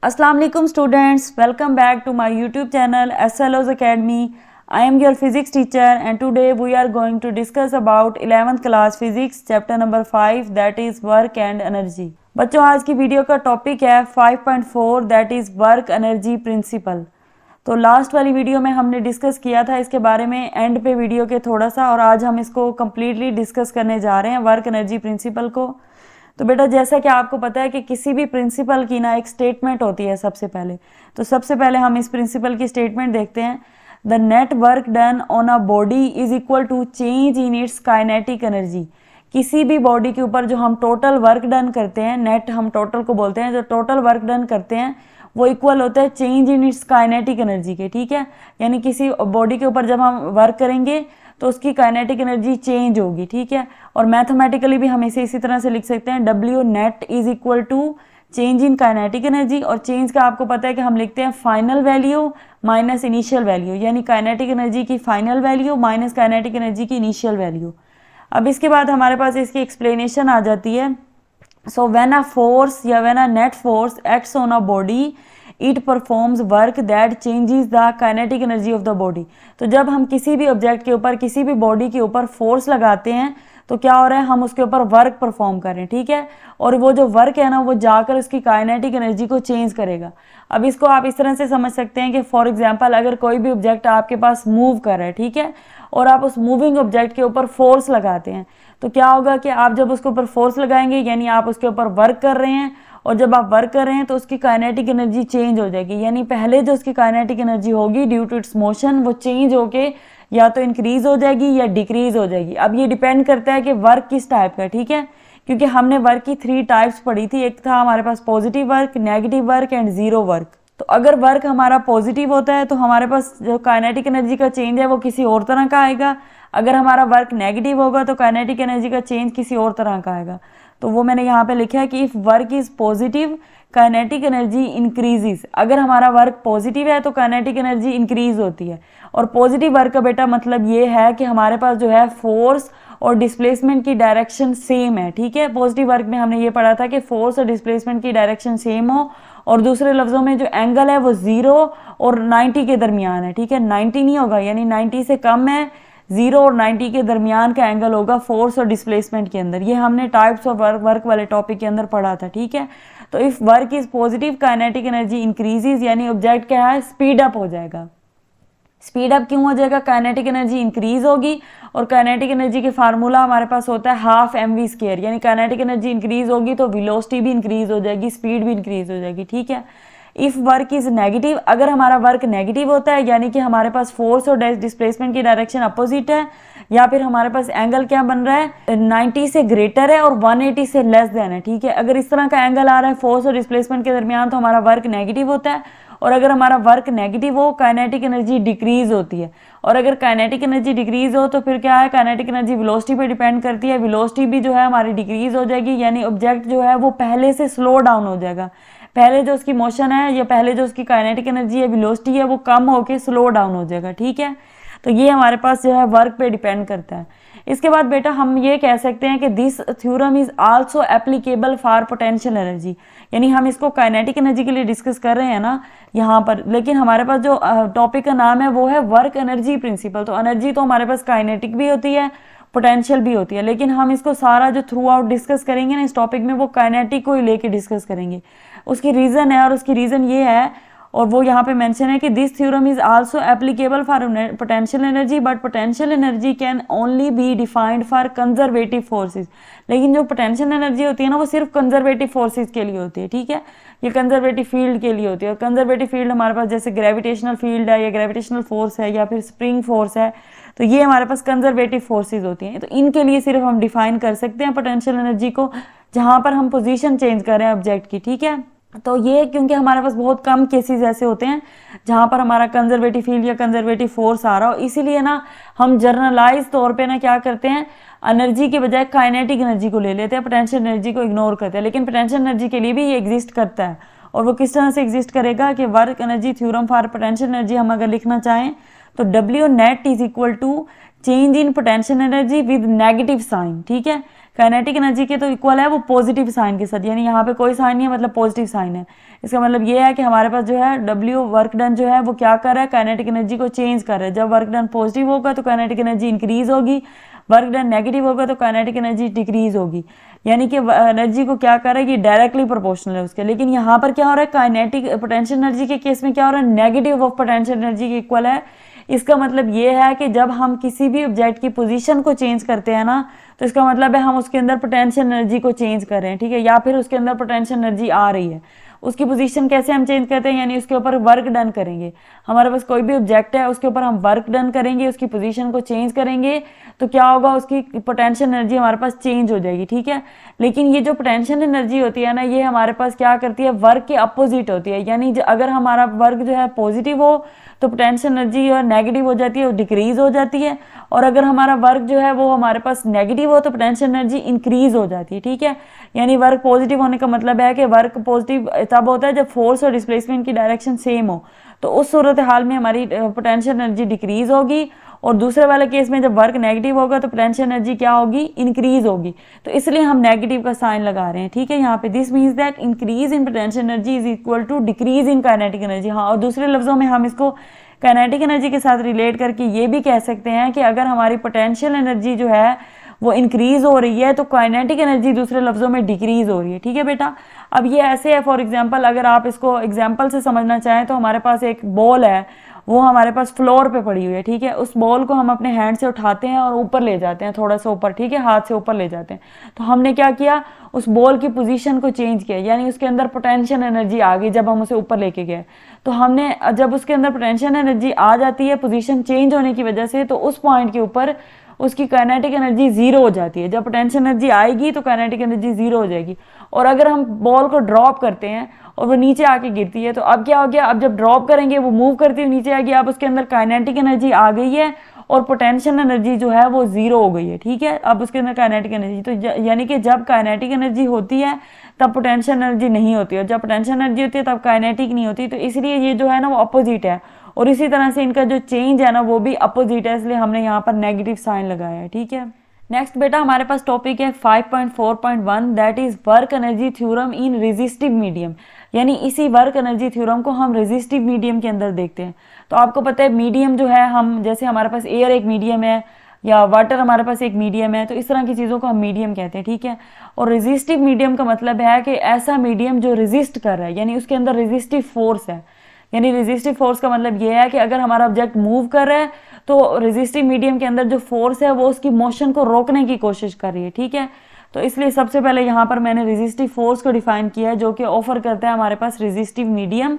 अस्सलाम वालेकुम students, welcome back to my YouTube channel SLO's Academy. I am your physics teacher and today we are going to discuss about 11th class physics chapter number 5 that is work and energy. बच्चों, आज की video का topic है 5.4 that is work energy principle. तो last वाली video में हमने discuss किया था इसके बारे में एंड पे वीडियो के थोड़ा सा, और आज हम इसको कम्प्लीटली डिस्कस करने जा रहे हैं वर्क एनर्जी प्रिंसिपल को। तो बेटा, जैसा कि आपको पता है कि किसी भी प्रिंसिपल की ना एक स्टेटमेंट होती है सबसे पहले। तो सबसे पहले हम इस प्रिंसिपल की स्टेटमेंट देखते हैं। The net work done on a body is equal to change in its kinetic energy. किसी भी बॉडी के ऊपर जो हम टोटल वर्क डन करते हैं, नेट हम टोटल को बोलते हैं, जो टोटल वर्क डन करते हैं वो इक्वल होता है change in its kinetic energy के। ठीक है, यानी किसी बॉडी के ऊपर जब हम वर्क करेंगे तो उसकी काइनेटिक एनर्जी चेंज होगी। ठीक है, और मैथमेटिकली भी हम इसे इसी तरह से लिख सकते हैं, W net is equal to change in kinetic energy. और चेंज का आपको पता है कि हम लिखते हैं final value minus initial value, यानी काइनेटिक एनर्जी की final value minus kinetic energy की इनिशियल वैल्यू। अब इसके बाद हमारे पास इसकी एक्सप्लेनेशन आ जाती है। सो व्हेन अ फोर्स या when a net force acts on a body it performs work that changes the kinetic energy of the body. तो जब हम किसी भी ऑब्जेक्ट के ऊपर, किसी भी बॉडी के ऊपर फोर्स लगाते हैं तो क्या हो रहा है, हम उसके ऊपर वर्क परफॉर्म कर रहे हैं। ठीक है, और वो जो वर्क है ना वो जाकर उसकी काइनेटिक एनर्जी को चेंज करेगा। अब इसको आप इस तरह से समझ सकते हैं कि फॉर एग्जांपल अगर कोई भी ऑब्जेक्ट आपके पास मूव कर रहा है, ठीक है, और आप उस मूविंग ऑब्जेक्ट के ऊपर फोर्स लगाते हैं, तो क्या होगा कि आप जब उसके ऊपर फोर्स लगाएंगे यानी आप उसके ऊपर वर्क कर रहे हैं, और जब आप वर्क कर रहे हैं तो उसकी काइनेटिक एनर्जी चेंज हो जाएगी। यानी पहले जो उसकी काइनेटिक एनर्जी होगी ड्यू टू इट्स मोशन, वो चेंज होके या तो इंक्रीज हो जाएगी या डिक्रीज हो जाएगी। अब ये डिपेंड करता है कि वर्क किस टाइप का। ठीक है, क्योंकि हमने वर्क की 3 टाइप्स पढ़ी थी, एक था हमारे पास positive work, negative work and zero work. तो अगर वर्क हमारा पॉजिटिव होता है तो हमारे पास जो काइनेटिक एनर्जी का चेंज है वो किसी और तरह का आएगा। अगर हमारा वर्क नेगेटिव होगा तो काइनेटिक एनर्जी का चेंज किसी और तरह का आएगा। तो वो मैंने यहाँ पे लिखा है कि if work is positive kinetic energy increases. अगर हमारा वर्क पॉजिटिव है तो काइनेटिक एनर्जी इंक्रीज होती है। और पॉजिटिव वर्क का बेटा मतलब ये है कि हमारे पास जो है फोर्स और डिस्प्लेसमेंट की डायरेक्शन सेम है। ठीक है, पॉजिटिव वर्क में हमने ये पढ़ा था कि फोर्स और डिस्प्लेसमेंट की डायरेक्शन सेम हो, और दूसरे लफ्जों में जो एंगल है वो 0 और 90 के दरमियान है। ठीक है, 90 नहीं होगा, यानी 90 से कम है, 0 और 90 के दरमियान का एंगल होगा फोर्स और डिस्प्लेसमेंट के अंदर। ये हमने टाइप्स ऑफ वर्क वाले टॉपिक के अंदर पढ़ा था। ठीक है, तो if work is positive kinetic energy increases, यानी ऑब्जेक्ट क्या है, स्पीड अप हो जाएगा। स्पीड अप क्यों हो जाएगा, काइनेटिक एनर्जी इंक्रीज होगी, और काइनेटिक एनर्जी के फार्मूला हमारे पास होता है हाफ mv², यानी काइनेटिक एनर्जी इंक्रीज होगी तो वेलोसिटी भी इंक्रीज हो जाएगी, स्पीड भी इंक्रीज हो जाएगी। ठीक है, इफ वर्क इज नेगेटिव, अगर हमारा वर्क नेगेटिव होता है यानी कि हमारे पास फोर्स और डिस्प्लेसमेंट की डायरेक्शन अपोजिट है, या फिर हमारे पास एंगल क्या बन रहा है, 90 से ग्रेटर है और 180 से लेस देन है। ठीक है, अगर इस तरह का एंगल आ रहा है फोर्स और डिस्प्लेसमेंट के दरमियान तो हमारा वर्क नेगेटिव होता है, और अगर हमारा वर्क नेगेटिव हो काइनेटिक एनर्जी डिक्रीज होती है। और अगर काइनेटिक एनर्जी डिक्रीज हो तो फिर क्या है, काइनेटिक एनर्जी वेलोसिटी पे डिपेंड करती है, वेलोसिटी भी जो है हमारी डिक्रीज हो जाएगी, यानी ऑब्जेक्ट जो है वो पहले से स्लो डाउन हो जाएगा। पहले जो उसकी मोशन है या पहले जो उसकी काइनेटिक एनर्जी है, वेलोसिटी है, वो कम होके स्लो डाउन हो जाएगा। ठीक है, तो ये हमारे पास जो है वर्क पे डिपेंड करता है। इसके बाद बेटा हम ये कह सकते हैं कि this theorem is also applicable for potential energy, यानी हम इसको काइनेटिक एनर्जी के लिए डिस्कस कर रहे हैं ना यहाँ पर, लेकिन हमारे पास जो टॉपिक का नाम है वो है वर्क एनर्जी प्रिंसिपल। तो एनर्जी तो हमारे पास काइनेटिक भी होती है, पोटेंशियल भी होती है, लेकिन हम इसको सारा जो थ्रू आउट डिस्कस करेंगे ना इस टॉपिक में, वो काइनेटिक को ही लेके डिस्कस करेंगे। उसकी रीज़न है, और उसकी रीज़न ये है, और वो यहाँ पे मेंशन है कि this theorem is also applicable for potential energy, but potential energy can only be defined for conservative forces. लेकिन जो पोटेंशियल एनर्जी होती है ना वो सिर्फ कंजर्वेटिव फोर्सेस के लिए होती है। ठीक है, ये कंजर्वेटिव फील्ड के लिए होती है, और कंजर्वेटिव फील्ड हमारे पास जैसे ग्रेविटेशनल फील्ड है या ग्रेविटेशनल फोर्स है या फिर स्प्रिंग फोर्स है, तो ये हमारे पास कंजर्वेटिव फोर्सेज होती हैं। तो इनके लिए सिर्फ हम डिफाइन कर सकते हैं पोटेंशियल एनर्जी को जहाँ पर हम पोजीशन चेंज कर रहे हैं ऑब्जेक्ट की। ठीक है, तो ये क्योंकि हमारे पास बहुत कम केसेस ऐसे होते हैं जहाँ पर हमारा कंजर्वेटिव फील्ड या कंजर्वेटिव फोर्स आ रहा हो, इसीलिए ना हम जर्नलाइज तौर पे ना क्या करते हैं, एनर्जी के बजाय काइनेटिक एनर्जी को ले लेते हैं, पोटेंशियल एनर्जी को इग्नोर करते हैं। लेकिन पोटेंशियल एनर्जी के लिए भी ये एग्जिस्ट करता है, और वो किस तरह से एग्जिस्ट करेगा कि work energy theorem for potential energy हम अगर लिखना चाहें तो W net is equal to change in potential energy with negative sign. ठीक है, काइनेटिक एनर्जी के तो इक्वल है वो पॉजिटिव साइन के साथ, यानी यहाँ पे कोई साइन नहीं है, मतलब पॉजिटिव साइन है। इसका मतलब ये है कि हमारे पास जो है W वर्क डन जो है वो क्या कर रहा है, काइनेटिक एनर्जी को चेंज कर रहा है। जब वर्क डन पॉजिटिव होगा तो काइनेटिक एनर्जी इंक्रीज होगी, वर्क डन नेगेटिव होगा तो काइनेटिक एनर्जी डिक्रीज होगी। यानी कि एनर्जी को क्या कर रहा है, ये डायरेक्टली प्रोपोर्शनल है उसके। लेकिन यहाँ पर क्या हो रहा है, काइनेटिक पोटेंशियल एनर्जी के केस में क्या हो रहा है, नेगेटिव ऑफ पोटेंशियल एनर्जी के इक्वल है। इसका मतलब ये है कि जब हम किसी भी ऑब्जेक्ट की पोजीशन को चेंज करते हैं ना, तो इसका मतलब है हम उसके अंदर पोटेंशियल एनर्जी को चेंज कर रहे हैं, ठीक है, या फिर उसके अंदर पोटेंशियल एनर्जी आ रही है। उसकी पोजीशन कैसे हम चेंज करते हैं, यानी उसके ऊपर वर्क डन करेंगे। हमारे पास कोई भी ऑब्जेक्ट है, उसके ऊपर हम वर्क डन करेंगे, उसकी पोजीशन को चेंज करेंगे, तो क्या होगा, उसकी पोटेंशियल एनर्जी हमारे पास चेंज हो जाएगी, ठीक है। लेकिन ये जो पोटेंशियल एनर्जी होती है ना, ये हमारे पास क्या करती है, वर्क के अपोजिट होती है। यानी अगर हमारा वर्क जो है पॉजिटिव हो तो पोटेंशियल एनर्जी और नेगेटिव हो जाती है, वो डिक्रीज हो जाती है। और अगर हमारा वर्क जो है वो हमारे पास नेगेटिव हो तो पोटेंशियल एनर्जी इंक्रीज हो जाती है, ठीक है। यानी वर्क पॉजिटिव होने का मतलब है कि वर्क पॉजिटिव तब होता है जब फोर्स और डिस्प्लेसमेंट की डायरेक्शन सेम हो, तो उस सूरत हाल में हमारी पोटेंशियल एनर्जी डिक्रीज होगी। और दूसरे वाले केस में जब वर्क नेगेटिव होगा तो पोटेंशियल एनर्जी क्या होगी, इंक्रीज होगी। तो इसलिए हम नेगेटिव का साइन लगा रहे हैं, ठीक है। यहाँ पे this means that increase in potential energy is equal to decrease in kinetic energy. हाँ, और दूसरे लफ्जों में हम इसको काइनेटिक एनर्जी के साथ रिलेट करके ये भी कह सकते हैं कि अगर हमारी पोटेंशियल एनर्जी जो है वो इंक्रीज हो रही है तो काइनेटिक एनर्जी दूसरे लफ्जों में डिक्रीज हो रही है, ठीक है बेटा। अब ये ऐसे है, फॉर एग्जांपल अगर आप इसको एग्जांपल से समझना चाहें तो हमारे पास एक बॉल है, वो हमारे पास फ्लोर पे पड़ी हुई है, ठीक है। उस बॉल को हम अपने हैंड से उठाते हैं और ऊपर ले जाते हैं, थोड़ा सा ऊपर, ठीक है, हाथ से ऊपर ले जाते हैं। तो हमने क्या किया, उस बॉल की पोजीशन को चेंज किया, यानी उसके अंदर पोटेंशियल एनर्जी आ गई जब हम उसे ऊपर लेके गए। तो हमने जब उसके अंदर पोटेंशियल एनर्जी आ जाती है पोजीशन चेंज होने की वजह से, तो उस पॉइंट के ऊपर उसकी काइनेटिक एनर्जी जीरो हो जाती है। जब पोटेंशियल एनर्जी आएगी तो काइनेटिक एनर्जी जीरो हो जाएगी। और अगर हम बॉल को ड्रॉप करते हैं और वो नीचे आके गिरती है, तो अब क्या हो गया, अब जब ड्रॉप करेंगे वो मूव करती हुई नीचे आएगी, अब उसके अंदर काइनेटिक एनर्जी आ गई है और पोटेंशियल एनर्जी जो है वो जीरो हो गई है, ठीक है। अब उसके अंदर काइनेटिक एनर्जी, तो यानी कि जब काइनेटिक एनर्जी होती है तब पोटेंशियल एनर्जी नहीं होती, और जब पोटेंशियल एनर्जी होती है तब काइनेटिक नहीं होती। तो इसलिए ये जो है ना वो अपोजिट है, और इसी तरह से इनका जो चेंज है ना वो भी अपोजिट है, इसलिए हमने यहाँ पर नेगेटिव साइन लगाया है, ठीक है। नेक्स्ट बेटा हमारे पास टॉपिक है 5.4.1 that is work energy theorem in resistive medium. यानी इसी वर्क एनर्जी थ्योरम को हम रेजिस्टिव मीडियम के अंदर देखते हैं। तो आपको पता है मीडियम जो है, हम जैसे हमारे पास एयर एक मीडियम है या वाटर हमारे पास एक मीडियम है, तो इस तरह की चीज़ों को हम मीडियम कहते हैं, ठीक है। और रेजिस्टिव मीडियम का मतलब है कि ऐसा मीडियम जो रेजिस्ट कर रहा है, यानी उसके अंदर रेजिस्टिव फोर्स है। यानी रेजिस्टिव फोर्स का मतलब ये है कि अगर हमारा ऑब्जेक्ट मूव कर रहा है तो रेजिस्टिव मीडियम के अंदर जो फोर्स है वो उसकी मोशन को रोकने की कोशिश कर रही है, ठीक है। तो इसलिए सबसे पहले यहाँ पर मैंने रेजिस्टिव फोर्स को डिफाइन किया है, जो कि ऑफर करता है हमारे पास रेजिस्टिव मीडियम।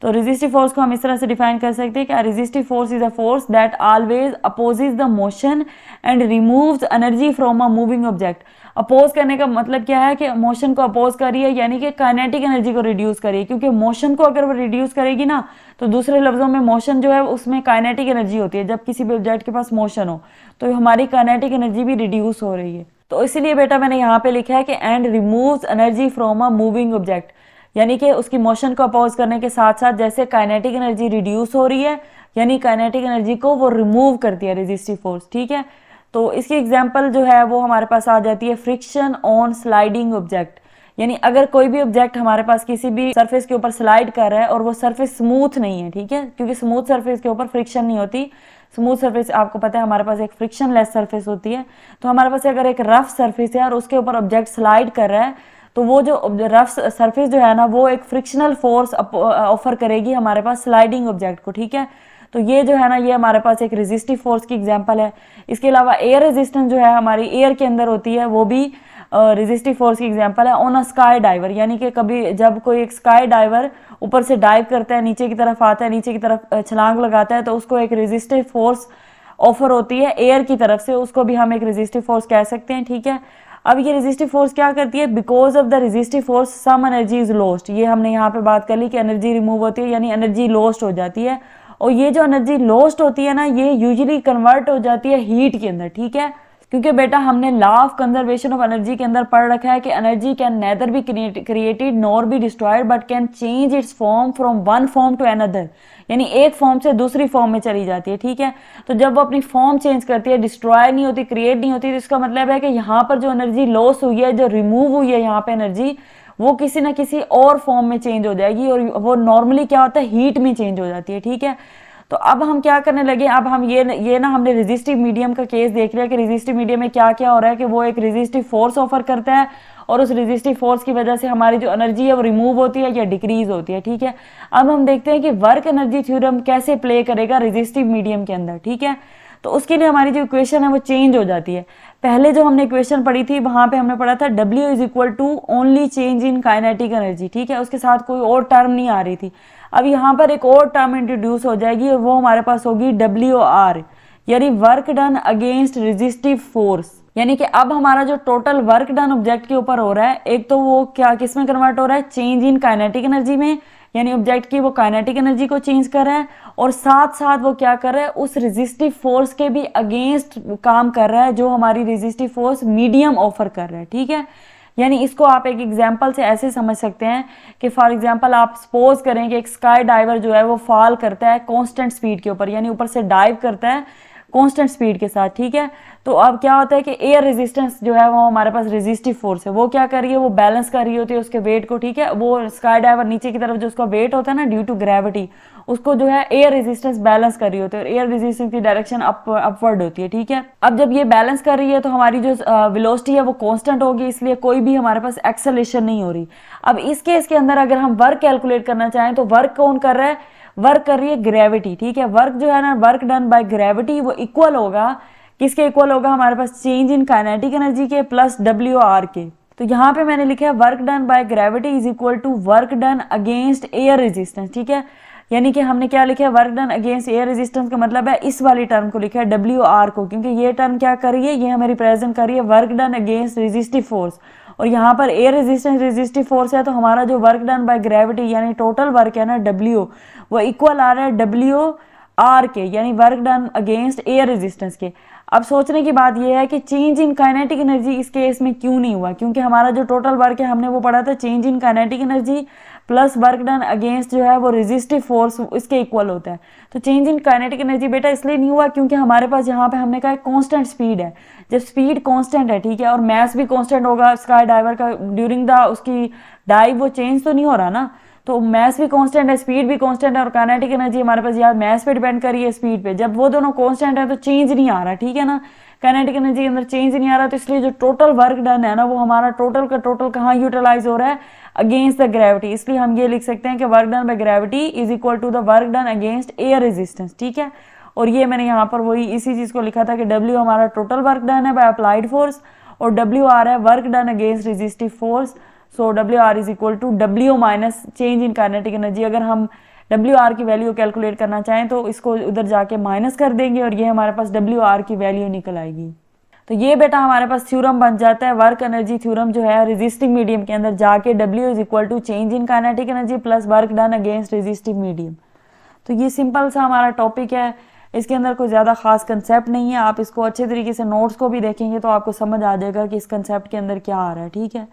तो रेजिस्टिव फोर्स को हम इस तरह से डिफाइन कर सकते हैं कि resistive force is a force that always opposes the motion and removes energy from a moving object. Oppose करने का मतलब क्या है कि मोशन को अपोज करिए, यानी कि काइनेटिक एनर्जी को रिड्यूस करिए, क्योंकि मोशन को अगर वो रिड्यूस करेगी ना, तो दूसरे लफ्जों में मोशन जो है उसमें काइनेटिक एनर्जी होती है। जब किसी भी ऑब्जेक्ट के पास मोशन हो तो हमारी काइनेटिक एनर्जी भी रिड्यूस हो रही है। तो इसीलिए बेटा मैंने यहाँ पे लिखा है कि and removes energy from a moving object, यानी कि उसकी मोशन को अपोज करने के साथ साथ जैसे काइनेटिक एनर्जी रिड्यूस हो रही है, यानी काइनेटिक एनर्जी को वो रिमूव करती है रेजिस्टिव फोर्स, ठीक है। तो इसकी एग्जांपल जो है वो हमारे पास आ जाती है फ्रिक्शन ऑन स्लाइडिंग ऑब्जेक्ट। यानी अगर कोई भी ऑब्जेक्ट हमारे पास किसी भी सरफेस के ऊपर स्लाइड कर रहा है और वो सरफेस स्मूथ नहीं है, ठीक है, क्योंकि स्मूथ सरफेस के ऊपर फ्रिक्शन नहीं होती। स्मूथ सरफेस आपको पता है हमारे पास एक फ्रिक्शन लेस सरफेस होती है। तो हमारे पास अगर एक रफ सरफेस है और उसके ऊपर ऑब्जेक्ट स्लाइड कर रहा है, तो वो जो रफ सरफेस जो है ना वो एक फ्रिक्शनल फोर्स ऑफर करेगी हमारे पास स्लाइडिंग ऑब्जेक्ट को, ठीक है। तो ये जो है ना ये हमारे पास एक रेजिस्टिव फोर्स की एग्जांपल है। इसके अलावा एयर रेजिस्टेंस जो है हमारी एयर के अंदर होती है, वो भी रेजिस्टिव फोर्स की एग्जांपल है ऑन अ स्काई डाइवर। यानी कि कभी जब कोई एक स्काई डाइवर ऊपर से डाइव करता है, नीचे की तरफ आता है, नीचे की तरफ छलांग लगाता है, तो उसको एक रेजिस्टिव फोर्स ऑफर होती है एयर की तरफ से, उसको भी हम एक रेजिस्टिव फोर्स कह सकते हैं, ठीक है। अब ये रेजिस्टिव फोर्स क्या करती है, because of the resistive force some energy is lost. ये हमने यहाँ पे बात कर ली कि एनर्जी रिमूव होती है, यानी एनर्जी लॉस्ट हो जाती है। और ये जो एनर्जी लॉस्ट होती है ना, ये यूजुअली कन्वर्ट हो जाती है हीट के अंदर, ठीक है। क्योंकि बेटा हमने law of conservation of energy के अंदर पढ़ रखा है कि energy can neither be created nor be destroyed but can change its form from one form to another, यानी एक फॉर्म से दूसरी फॉर्म में चली जाती है, ठीक है। तो जब वो अपनी फॉर्म चेंज करती है, डिस्ट्रॉय नहीं होती, क्रिएट नहीं होती, तो इसका मतलब है कि यहाँ पर जो एनर्जी लॉस हुई है, जो रिमूव हुई है यहाँ पे एनर्जी, वो किसी ना किसी और फॉर्म में चेंज हो जाएगी, और वो नॉर्मली क्या होता है, हीट में चेंज हो जाती है, ठीक है। तो अब हम क्या करने लगे, अब हम ये ना हमने रेजिस्टिव मीडियम का केस देख लिया कि रेजिस्टिव मीडियम में क्या क्या हो रहा है कि वो एक रेजिस्टिव फोर्स ऑफर करता है, और उस रेजिस्टिव फोर्स की वजह से हमारी जो एनर्जी है वो रिमूव होती है या डिक्रीज होती है, ठीक है। अब हम देखते हैं कि वर्क एनर्जी थ्योरम कैसे प्ले करेगा रेजिस्टिव मीडियम के अंदर, ठीक है। तो उसके लिए हमारी जो इक्वेशन है वो चेंज हो जाती है। पहले जो हमने इक्वेशन पढ़ी थी वहां पे हमने पढ़ा था W is equal to only change in kinetic energy, ठीक है, उसके साथ कोई और टर्म नहीं आ रही थी। अब यहाँ पर एक और टर्म इंट्रोड्यूस हो जाएगी और वो हमारे पास होगी WR, यानी work done against resistive force. यानी कि अब हमारा जो टोटल वर्क डन ऑब्जेक्ट के ऊपर हो रहा है, एक तो वो क्या किस में कन्वर्ट हो रहा है, चेंज इन काइनेटिक एनर्जी में, यानी ऑब्जेक्ट की वो काइनेटिक एनर्जी को चेंज कर रहा है, और साथ साथ वो क्या कर रहा है, उस रेजिस्टिव फोर्स के भी अगेंस्ट काम कर रहा है जो हमारी रेजिस्टिव फोर्स मीडियम ऑफर कर रहा है, ठीक है। यानी इसको आप एक एग्जाम्पल से ऐसे समझ सकते हैं कि फॉर एग्जाम्पल आप सपोज करें कि एक स्काई डाइवर जो है वो फॉल करता है कांस्टेंट स्पीड के ऊपर, यानी ऊपर से डाइव करता है कांस्टेंट स्पीड के साथ, ठीक है। तो अब क्या होता है कि एयर रेजिस्टेंस जो है वो हमारे पास रेजिस्टिव फोर्स है, वो क्या कर रही है, वो बैलेंस कर रही होती है उसके वेट को, ठीक है। वो स्काई डाइवर नीचे की तरफ जो उसका वेट होता है ना ड्यू टू ग्रेविटी, उसको जो है एयर रेजिस्टेंस बैलेंस कर रही होती है, और एयर रेजिस्टेंस की डायरेक्शन अपवर्ड होती है, ठीक है। अब जब ये बैलेंस कर रही है तो हमारी जो वेलोसिटी है वो कांस्टेंट होगी, इसलिए कोई भी हमारे पास एक्सेलेरेशन नहीं हो रही। अब इस केस के अंदर अगर हम वर्क कैलकुलेट करना चाहें तो वर्क कौन कर रहा है, वर्क कर रही है ग्रेविटी, ठीक है। वर्क जो है ना, वर्क डन बाय ग्रेविटी, वो इक्वल होगा किसके इक्वल होगा, हमारे पास चेंज इन काइनेटिक एनर्जी के प्लस WR के। तो यहाँ पे मैंने लिखा है work done by gravity is equal to work done against air resistance, ठीक है। यानी कि हमने क्या लिखा है, work done against air resistance का मतलब है इस वाली टर्म को लिखा है WR को, क्योंकि ये टर्म क्या कर रही है, ये हमें रिप्रेजेंट कर रही है work done against resistive force, और यहाँ पर एयर रेजिस्टेंस रेजिस्टिव फोर्स है, तो हमारा जो वर्क डन बाय ग्रेविटी यानी टोटल वर्क है ना W, वो इक्वल आ रहा है WR के, यानी work done against air resistance के। अब सोचने की बात यह है कि चेंज इन काइनेटिक एनर्जी इस केस में क्यों नहीं हुआ, क्योंकि हमारा जो टोटल वर्क है हमने वो पढ़ा था change in kinetic energy plus work done against जो है वो रेजिस्टिव फोर्स इसके इक्वल होता है। तो चेंज इन काइनेटिक एनर्जी बेटा इसलिए नहीं हुआ क्योंकि हमारे पास यहाँ पे हमने कहा कांस्टेंट स्पीड है। जब स्पीड कांस्टेंट है, ठीक है, और मास भी कांस्टेंट होगा स्काई डाइवर का ड्यूरिंग द उसकी डाइव, वो चेंज तो नहीं हो रहा ना, तो मास भी कांस्टेंट है, स्पीड भी कांस्टेंट है, और काइनेटिक एनर्जी हमारे पास यार मास पे डिपेंड कर रही है स्पीड पे। जब वो दोनों कांस्टेंट है तो चेंज नहीं आ रहा, ठीक है ना, काइनेटिक एनर्जी के अंदर चेंज नहीं आ रहा, तो इसलिए जो टोटल वर्क डन है ना वो हमारा टोटल का टोटल कहाँ यूटिलाइज हो रहा है, अगेंस्ट द ग्रेविटी। इसलिए हम ये लिख सकते हैं कि work done by gravity is equal to the work done against air resistance, ठीक है। और ये मैंने यहाँ पर वही इसी चीज को लिखा था कि W हमारा टोटल वर्क डन है बाय अप्लाइड फोर्स, और WR है work done against resistive force. So WR is equal to W minus change in kinetic energy. अगर हम WR की वैल्यू कैलकुलेट करना चाहें तो इसको उधर जाके माइनस कर देंगे और ये हमारे पास WR की वैल्यू निकल आएगी। तो ये बेटा हमारे पास थ्योरम बन जाता है वर्क एनर्जी थ्योरम जो है रेजिस्टिव मीडियम के अंदर जाके W is equal to change in kinetic energy plus work done against resistive medium. तो ये सिंपल सा हमारा टॉपिक है, इसके अंदर कोई ज़्यादा खास कंसेप्ट नहीं है। आप इसको अच्छे तरीके से नोट्स को भी देखेंगे तो आपको समझ आ जाएगा कि इस कंसेप्ट के अंदर क्या आ रहा है, ठीक है।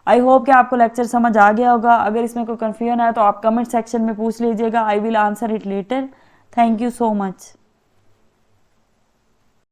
आई होप कि आपको लेक्चर समझ आ गया होगा। अगर इसमें कोई कन्फ्यूजन है तो आप कमेंट सेक्शन में पूछ लीजिएगा, I will answer it later. Thank you so much.